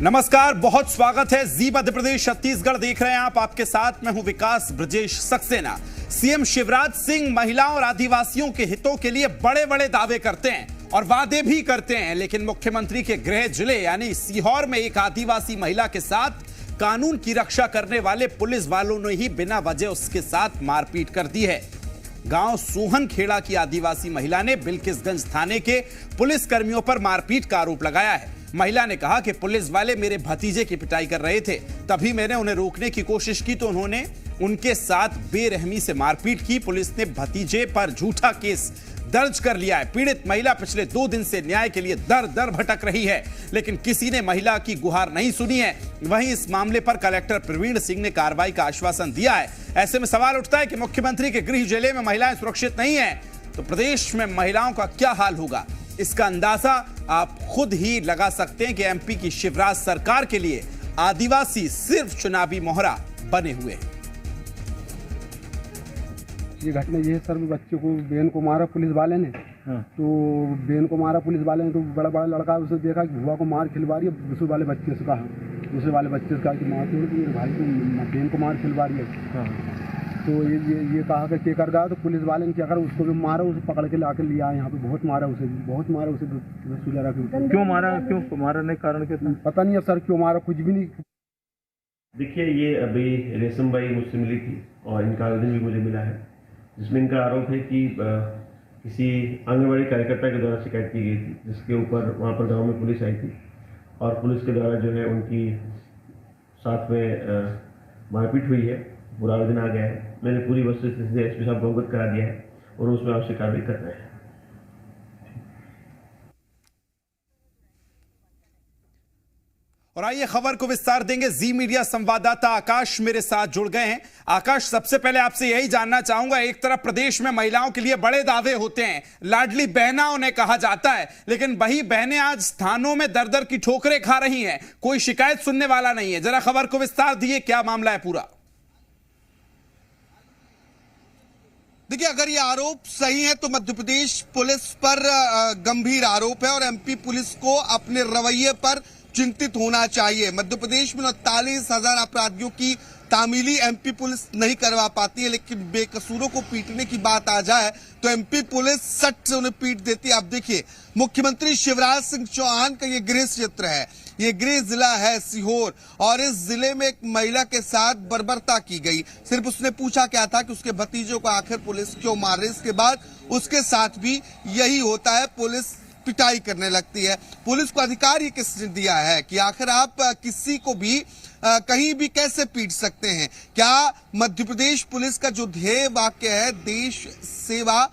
नमस्कार, बहुत स्वागत है। जी मध्य प्रदेश छत्तीसगढ़ देख रहे हैं आप। आपके साथ मैं हूं विकास ब्रजेश सक्सेना। सीएम शिवराज सिंह महिलाओं और आदिवासियों के हितों के लिए बड़े बड़े दावे करते हैं और वादे भी करते हैं, लेकिन मुख्यमंत्री के गृह जिले यानी सीहोर में एक आदिवासी महिला के साथ कानून की रक्षा करने वाले पुलिस वालों ने ही बिना वजह उसके साथ मारपीट कर दी है। गांव सोहनखेड़ा की आदिवासी महिला ने बिल्किसगंज थाने के पुलिस कर्मियों पर मारपीट का आरोप लगाया है। महिला ने कहा कि पुलिस वाले मेरे भतीजे की पिटाई कर रहे थे, तभी मैंने उन्हें रोकने की कोशिश की तो उन्होंने उनके साथ बेरहमी से मारपीट की। पुलिस ने भतीजे पर झूठा केस दर्ज कर लिया है। पीड़ित महिला पिछले 2 दिन से न्याय के लिए दर दर भटक रही है, लेकिन किसी ने महिला की गुहार नहीं सुनी है। वहीं इस मामले पर कलेक्टर प्रवीण सिंह ने कार्रवाई का आश्वासन दिया है। ऐसे में सवाल उठता है कि मुख्यमंत्री के गृह जिले में महिलाएं सुरक्षित नहीं है तो प्रदेश में महिलाओं का क्या हाल होगा, इसका अंदाजा आप खुद ही लगा सकते हैं कि एमपी की शिवराज सरकार के लिए आदिवासी सिर्फ चुनावी मोहरा बने हुए हैं। ये घटना ये है सर, बच्चे को बहन को मारा पुलिस वाले ने। तो बहन को मारा पुलिस वाले ने, तो बड़ा बड़ा लड़का उसे देखा कि बुआ को मार खिलवा रही है। दूसरे वाले बच्चे से कहा, दूसरे वाले बच्चे से कहा कि मार मेरे भाई को बहन को मार खिलवा रही है। तो ये कहा कि क्या कर रहा है, तो पुलिस वाले ने क्या करा, उसको भी मारा, उसे पकड़ के लाकर लिया यहाँ पे। बहुत मारा उसे, बहुत मारा उसे। क्यों मारा, क्यों मारने का कारण क्या था पता नहीं है सर, क्यों मारा कुछ भी नहीं। देखिए, ये अभी रेशम बाई मुझसे मिली थी और इनका आवेदन भी मुझे मिला है, जिसमें इनका आरोप है कि किसी आंगनबाड़ी कार्यकर्ता के द्वारा शिकायत की गई थी, जिसके ऊपर वहाँ पर गांव में पुलिस आई थी और पुलिस के द्वारा जो है उनकी साथ में मारपीट हुई है। पूरा आवेदन आ गया है। मैंने पूरी वस्तुस्थिति से एसपी साहब को अवगत करा दिया है और उसमें आवश्यक कार्रवाई कर रहे हैं। और आइए खबर को विस्तार देंगे। जी मीडिया संवाददाता आकाश मेरे साथ जुड़ गए हैं। आकाश, सबसे पहले आपसे यही जानना चाहूंगा, एक तरफ प्रदेश में महिलाओं के लिए बड़े दावे होते हैं, लाडली बहना उन्हें कहा जाता है, लेकिन वही बहनें आज थानों में दर दर की ठोकरें खा रही हैं, कोई शिकायत सुनने वाला नहीं है। जरा खबर को विस्तार दिए, क्या मामला है पूरा? देखिए, अगर ये आरोप सही है तो मध्य प्रदेश पुलिस पर गंभीर आरोप है और एमपी पुलिस को अपने रवैये पर चिंतित होना चाहिए। मध्य प्रदेश में 49,000 अपराधियों की तामीली एमपी पुलिस नहीं करवा पाती है, लेकिन बेकसूरों को पीटने की बात आ जाए तो एमपी पुलिस सट से उन्हें पीट देती है। अब देखिए, मुख्यमंत्री शिवराज सिंह चौहान का ये गृह क्षेत्र है, ये गृह जिला है सीहोर, और इस जिले में एक महिला के साथ बर्बरता की गई। सिर्फ उसने पूछा क्या था कि उसके भतीजों को आखिर पुलिस क्यों मार रही। इसके बाद उसके साथ भी यही होता है, पुलिस पिटाई करने लगती है। पुलिस को अधिकार ये किसने दिया है कि आखिर आप किसी को भी कहीं भी कैसे पीट सकते हैं? क्या मध्य प्रदेश पुलिस का जो ध्येय वाक्य है, देश सेवा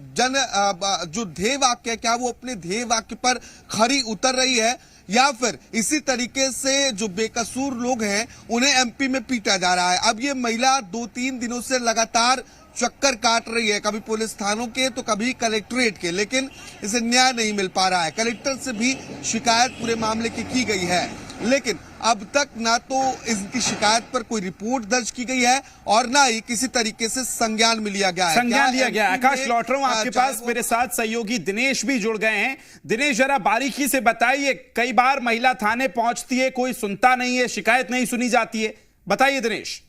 जो ध्येय वाक्य है, क्या वो अपने ध्येय वाक्य पर खरी उतर रही है, या फिर इसी तरीके से जो बेकसूर लोग हैं उन्हें एमपी में पीटा जा रहा है? अब ये महिला 2-3 दिनों से लगातार चक्कर काट रही है, कभी पुलिस थानों के तो कभी कलेक्ट्रेट के, लेकिन इसे न्याय नहीं मिल पा रहा है। कलेक्टर से भी शिकायत पूरे मामले की गई है, लेकिन अब तक ना तो इनकी शिकायत पर कोई रिपोर्ट दर्ज की गई है और ना ही किसी तरीके से संज्ञान में लिया गया है। संज्ञान लिया गया। आकाश, लौट रहा हूं आपके पास। मेरे साथ सहयोगी दिनेश भी जुड़ गए हैं। दिनेश, जरा बारीकी से बताइए, कई बार महिला थाने पहुंचती है, कोई सुनता नहीं है, शिकायत नहीं सुनी जाती है, बताइए दिनेश।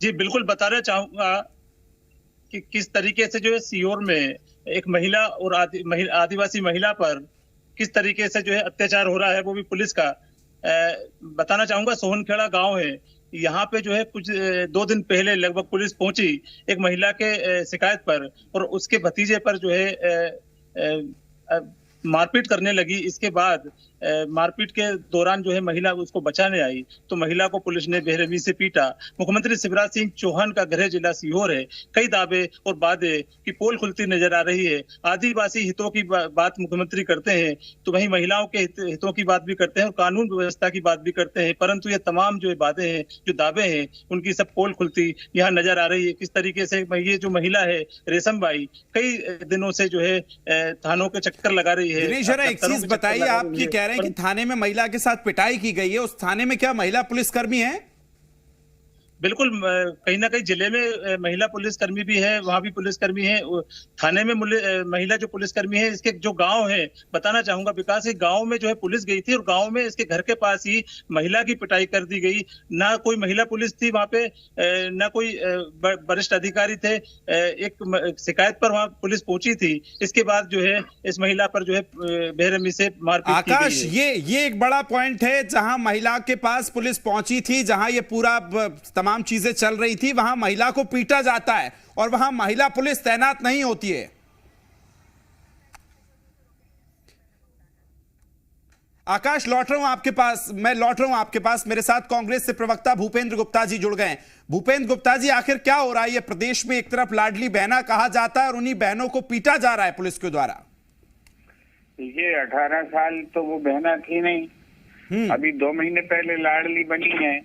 जी बिल्कुल, बताना चाहूंगा कि किस तरीके से जो है सीहोर में एक महिला और आदिवासी महिला पर किस तरीके से जो है अत्याचार हो रहा है, वो भी पुलिस का। बताना चाहूंगा, सोहनखेड़ा गांव है, यहाँ पे जो है कुछ 2 दिन पहले लगभग पुलिस पहुंची एक महिला के शिकायत पर, और उसके भतीजे पर जो है मारपीट करने लगी। इसके बाद मारपीट के दौरान जो है महिला उसको बचाने आई तो महिला को पुलिस ने बेरहमी से पीटा। मुख्यमंत्री शिवराज सिंह चौहान का गृह जिला सीहोर है। कई दावे और वादे की पोल खुलती नजर आ रही है। आदिवासी हितों की बात मुख्यमंत्री करते हैं तो वहीं महिलाओं के हितों की बात भी करते हैं और कानून व्यवस्था की बात भी करते हैं, परंतु ये तमाम जो वादे हैं, जो दावे हैं, उनकी सब पोल खुलती यहाँ नजर आ रही है। किस तरीके से ये जो महिला है रेशम बाई कई दिनों से जो है थानों के चक्कर लगा रही है। जरा एक चीज बताइए, आप ये कह रहे हैं कि थाने में महिला के साथ पिटाई की गई है, उस थाने में क्या महिला पुलिसकर्मी है? बिल्कुल कहीं ना कहीं जिले में महिला पुलिसकर्मी भी है, वहां भी पुलिसकर्मी है, थाने में महिला जो पुलिसकर्मी है। इसके जो गांव है, बताना चाहूंगा विकास, के गांव में जो है पुलिस गई थी और गांव में इसके घर के पास ही महिला की पिटाई कर दी गई। ना कोई महिला पुलिस थी वहां पे, ना कोई वरिष्ठ अधिकारी थे। एक शिकायत पर वहां पुलिस पहुंची थी। इसके बाद जो है इस महिला पर जो है बेरहमी से मारपीट की गई है। आकाश, ये एक बड़ा पॉइंट है, जहां महिला के पास पुलिस पहुंची थी, जहां ये पूरा तमाम चीजें चल रही थी, वहां महिला को पीटा जाता है और वहां महिला पुलिस तैनात नहीं होती है। आकाश, लौट रहा हूं आपके पास। मेरे साथ कांग्रेस से प्रवक्ता भूपेंद्र गुप्ता जी जुड़ गए हैं। भूपेंद्र गुप्ता जी, आखिर क्या हो रहा है? ये प्रदेश में एक तरफ लाडली बहना कहा जाता है और उन्हीं बहनों को पीटा जा रहा है पुलिस के द्वारा। ये 18 साल तो वो बहना थी नहीं, अभी 2 महीने पहले लाडली बनी है।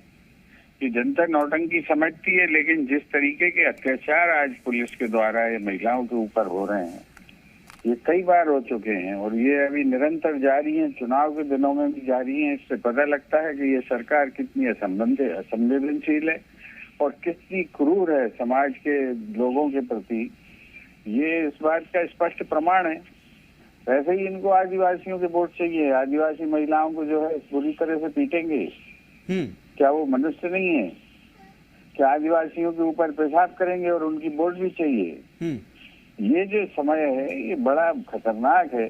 ये जनता नौटंकी समझती है, लेकिन जिस तरीके के अत्याचार आज पुलिस के द्वारा ये महिलाओं के ऊपर हो रहे हैं, ये कई बार हो चुके हैं और ये अभी निरंतर जारी हैं, चुनाव के दिनों में भी जारी हैं। इससे पता लगता है कि ये सरकार कितनी असंवेदनशील है और कितनी क्रूर है समाज के लोगों के प्रति। ये इस बात का स्पष्ट प्रमाण है। वैसे ही इनको आदिवासियों के वोट चाहिए। आदिवासी महिलाओं को जो है बुरी तरह से पीटेंगे। क्या वो मनुष्य नहीं है? क्या आदिवासियों के ऊपर पेशाब करेंगे और उनकी वोट भी चाहिए? ये जो समय है ये बड़ा खतरनाक है।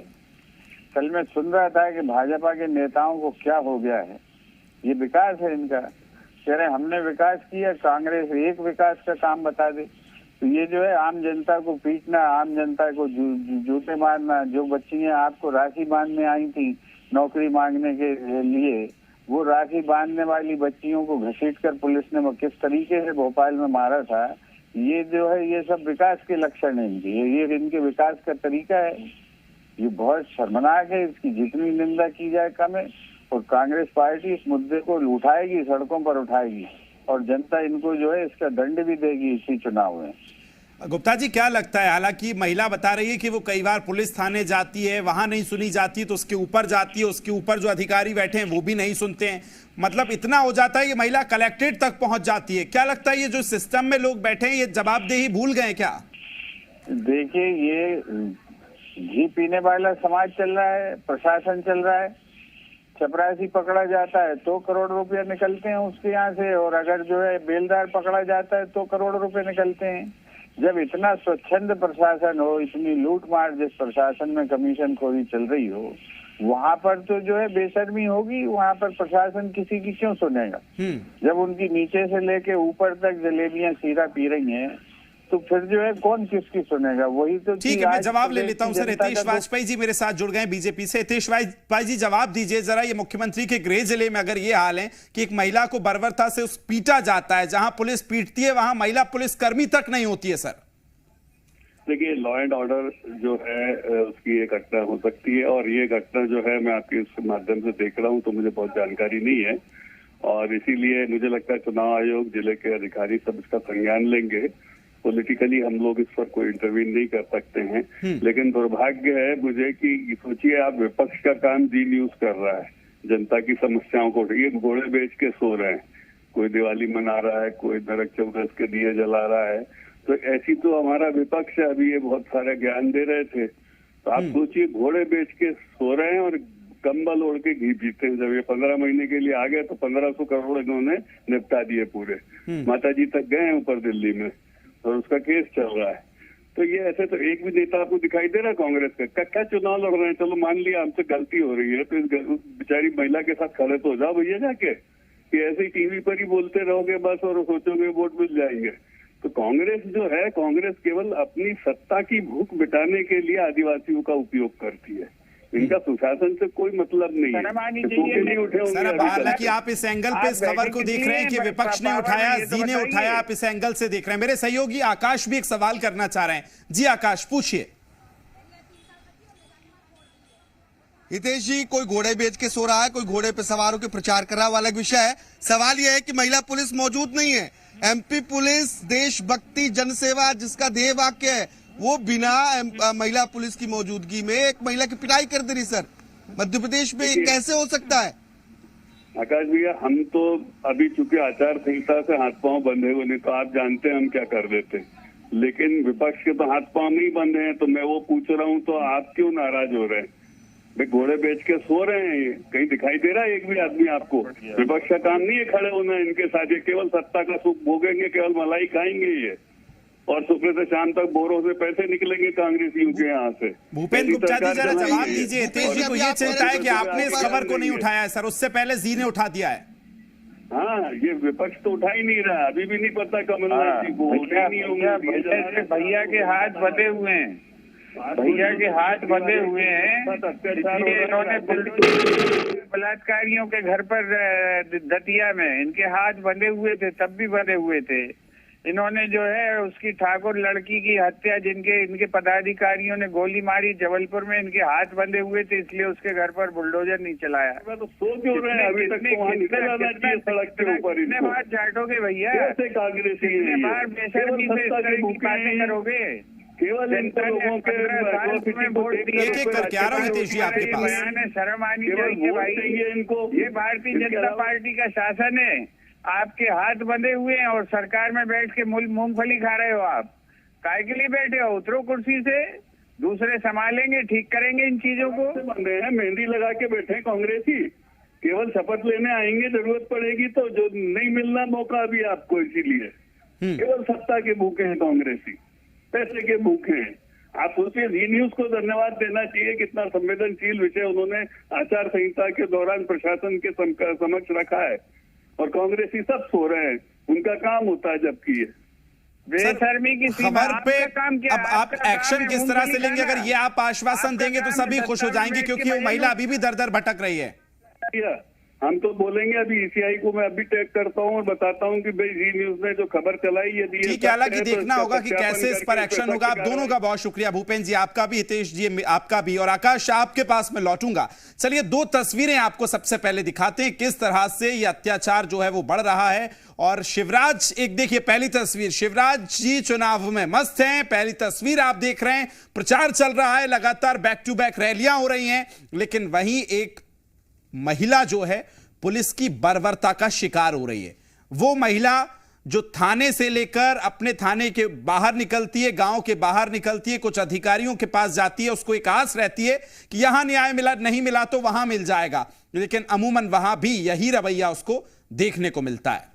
कल मैं सुन रहा था कि भाजपा के नेताओं को क्या हो गया है। ये विकास है इनका। कह रहे हमने विकास किया, कांग्रेस एक विकास का काम बता दे। तो ये जो है आम जनता को पीटना, आम जनता को जूते मारना। जो बच्चियां आपको राखी बांधने आई थी नौकरी मांगने के लिए, वो राखी बांधने वाली बच्चियों को घसीटकर पुलिस ने किस तरीके से भोपाल में मारा था, ये जो है ये सब विकास के लक्षण है इनके। ये इनके विकास का तरीका है। ये बहुत शर्मनाक है। इसकी जितनी निंदा की जाए कम है। और कांग्रेस पार्टी इस मुद्दे को उठाएगी, सड़कों पर उठाएगी और जनता इनको जो है इसका दंड भी देगी इसी चुनाव में। गुप्ता जी, क्या लगता है? हालांकि महिला बता रही है कि वो कई बार पुलिस थाने जाती है, वहां नहीं सुनी जाती तो उसके ऊपर जाती है, उसके ऊपर जो अधिकारी बैठे हैं वो भी नहीं सुनते हैं। मतलब इतना हो जाता है कि महिला कलेक्ट्रेट तक पहुंच जाती है। क्या लगता है ये जो सिस्टम में लोग बैठे हैं, ये जवाबदेही भूल गए क्या? देखिए, ये घी पीने वाला समाज चल रहा है, प्रशासन चल रहा है। चपरासी पकड़ा जाता है तो करोड़ रुपया निकलते हैं उसके यहाँ से, और अगर जो है बेलदार पकड़ा जाता है तो करोड़ रुपए निकलते हैं। जब इतना स्वच्छंद प्रशासन हो, इतनी लूट मार जिस प्रशासन में कमीशन खोरी चल रही हो, वहाँ पर तो जो है बेशर्मी होगी। वहाँ पर प्रशासन किसी की क्यों सुनेगा? जब उनकी नीचे से लेके ऊपर तक जलेबियां सीरा पी रही हैं, तो फिर जो है कौन किसकी सुनेगा? वही तो ठीक है, मैं जवाब ले लेता हूं सर। हितेश वाजपेयी जी मेरे साथ जुड़ गए बीजेपी से। हितेश वाजपेयी जी, जवाब दीजिए जरा। ये मुख्यमंत्री के गृह जिले में अगर ये हाल है कि एक महिला को बर्बरता से पीटा जाता है, जहां पुलिस पीटती है वहां महिला पुलिसकर्मी तक नहीं होती है सर। देखिए, लॉ एंड ऑर्डर जो है उसकी एक घटना हो सकती है, और ये घटना जो है मैं आपके इस माध्यम से देख रहा हूँ तो मुझे बहुत जानकारी नहीं है, और इसीलिए मुझे लगता है चुनाव आयोग, जिले के अधिकारी सब इसका संज्ञान लेंगे। पॉलिटिकली हम लोग इस पर कोई इंटरवीन नहीं कर सकते हैं। लेकिन दुर्भाग्य है मुझे कि सोचिए आप, विपक्ष का काम जी न्यूज कर रहा है, जनता की समस्याओं को ये घोड़े बेच के सो रहे हैं। कोई दिवाली मना रहा है, कोई नरक चौदस के दिए जला रहा है। तो ऐसी तो हमारा विपक्ष है। अभी ये बहुत सारे ज्ञान दे रहे थे। तो आप सोचिए, घोड़े बेच के सो रहे हैं और कंबल ओढ़ के घी पीते हैं। जब ये 15 महीने के लिए आ गए तो 1500 करोड़ इन्होंने निपटा दिए पूरे। माता जी तक गए ऊपर दिल्ली में और उसका केस चल रहा है। तो ये ऐसे तो एक भी नेता आपको दिखाई दे रहा है कांग्रेस का? क्या चुनाव लड़ रहे हैं? चलो मान लिया हमसे गलती हो रही है, तो इस बेचारी महिला के साथ खड़े तो हो जाओ भैया जाके, कि ऐसे ही टीवी पर ही बोलते रहोगे बस और सोचोगे वोट मिल जाएंगे। तो कांग्रेस जो है, कांग्रेस केवल अपनी सत्ता की भूख मिटाने के लिए आदिवासियों का उपयोग करती है। इनका सुशासन से कोई मतलब नहीं है। नहीं उठे सर, हालांकि आप इस एंगल पे इस खबर को देख रहे हैं कि विपक्ष ने उठाया, जी ने उठाया, आप इस एंगल से देख रहे हैं। मेरे सहयोगी आकाश भी एक सवाल करना चाह रहे हैं। जी आकाश, पूछिए। हितेश जी, कोई घोड़े बेच के सो रहा है, कोई घोड़े पे सवार होकर प्रचार कर रहा है, वाला विषय है। सवाल यह है कि महिला पुलिस मौजूद नहीं है। एमपी पुलिस देशभक्ति जनसेवा जिसका ध्येय वाक्य है, वो बिना महिला पुलिस की मौजूदगी में एक महिला की पिटाई कर दे रही। सर, मध्य प्रदेश में कैसे हो सकता है? आकाश भैया, हम तो अभी चूंकि आचार संहिता से हाथ पांव बंधे हुए नहीं, तो आप जानते हैं हम क्या कर देते, लेकिन विपक्ष के तो हाथ पांव नहीं बंधे हैं। तो मैं वो पूछ रहा हूँ, तो आप क्यों नाराज हो रहे हैं? भाई घोड़े बेच के सो रहे हैं, ये कहीं दिखाई दे रहा है एक भी आदमी आपको? विपक्ष का काम नहीं है खड़े होना इनके साथ, ये केवल सत्ता का सुख भोगेंगे, केवल मलाई खाएंगे ये, और सुबह से शाम तक बोरों से पैसे निकलेंगे कांग्रेसियों के यहाँ से। भूपेंद्र गुप्ता जी जरा जवाब दीजिए। हितेश जी को ये चिंता है कि आपने इस खबर को नहीं उठाया है सर, उससे पहले जी ने उठा दिया है। हाँ, ये विपक्ष तो उठा ही नहीं रहा, अभी भी नहीं पता कमलनाथ जी को नहीं होंगे। भैया के हाथ बंधे हुए हैं, भैया के हाथ बंधे हुए हैं। इन्होंने बलात्कारियों के घर पर दतिया में इनके हाथ बंधे हुए थे, तब भी बंधे हुए थे। इन्होंने जो है उसकी ठाकुर लड़की की हत्या, जिनके इनके पदाधिकारियों ने गोली मारी जबलपुर में, इनके हाथ बंधे हुए थे, इसलिए उसके घर पर बुलडोजर नहीं चलाया। तो सो क्यों रहे हैं अभी तक? तो वहाँ निकल आना चाहिए सड़क के ऊपर। कितने बार चाटोगे भैया? कैसे कांग्रेसी है? कितने बार बेशर्मी से इस तरह की बातें करोगे? केवल इनको लोगों के एक एक करके आ रहा हूँ हितेश जी आपके पास। शर्म आनी चाहिए भाई। इनको ये भारतीय जनता पार्टी का शासन है, आपके हाथ बंधे हुए हैं और सरकार में बैठ के मूंगफली खा रहे हो। आप काय के लिए बैठे हो? उतरो कुर्सी से, दूसरे संभालेंगे, ठीक करेंगे इन चीजों को। बंधे हैं, मेहंदी लगा के बैठे हैं कांग्रेसी, केवल शपथ लेने आएंगे जरूरत पड़ेगी तो, जो नहीं मिलना मौका अभी आपको, इसीलिए केवल सत्ता के भूखे हैं कांग्रेसी, पैसे के भूखे हैं। आप सोचिए, जी न्यूज को धन्यवाद देना चाहिए, कितना संवेदनशील विषय उन्होंने आचार संहिता के दौरान प्रशासन के समक्ष रखा है, और कांग्रेसी सब सो रहे हैं, उनका काम होता है जबकि ये बेशर्मी की खबर पे अब आप एक्शन किस तरह से लेंगे? अगर ये आप आश्वासन देंगे तो सभी खुश हो जाएंगे, क्योंकि वो महिला अभी भी दर दर भटक रही है। हम तो बोलेंगे, अभी ईसीआई को मैं अभी टैग करता हूँ और बताता हूँ कि भाई जी न्यूज ने जो खबर चलाई है, ठीक है, हालांकि देखना होगा कि कैसे इस पर एक्शन होगा। आप दोनों का बहुत शुक्रिया, भूपेंद्र जी आपका भी, हितेश जी आपका भी, और आकाश आपके पास में लौटूंगा। चलिए दो तस्वीरें आपको सबसे पहले दिखाते हैं, किस तरह से ये अत्याचार जो है वो बढ़ रहा है। और शिवराज, एक देखिए पहली तस्वीर, शिवराज जी चुनाव में मस्त हैं। पहली तस्वीर आप देख रहे हैं, प्रचार चल रहा है, लगातार बैक टू बैक रैलियां हो रही हैं, लेकिन वहीं एक महिला जो है पुलिस की बर्बरता का शिकार हो रही है। वो महिला जो थाने से लेकर अपने थाने के बाहर निकलती है, गांव के बाहर निकलती है, कुछ अधिकारियों के पास जाती है, उसको एक आस रहती है कि यहां न्याय मिला, नहीं मिला तो वहां मिल जाएगा, लेकिन अमूमन वहां भी यही रवैया उसको देखने को मिलता है।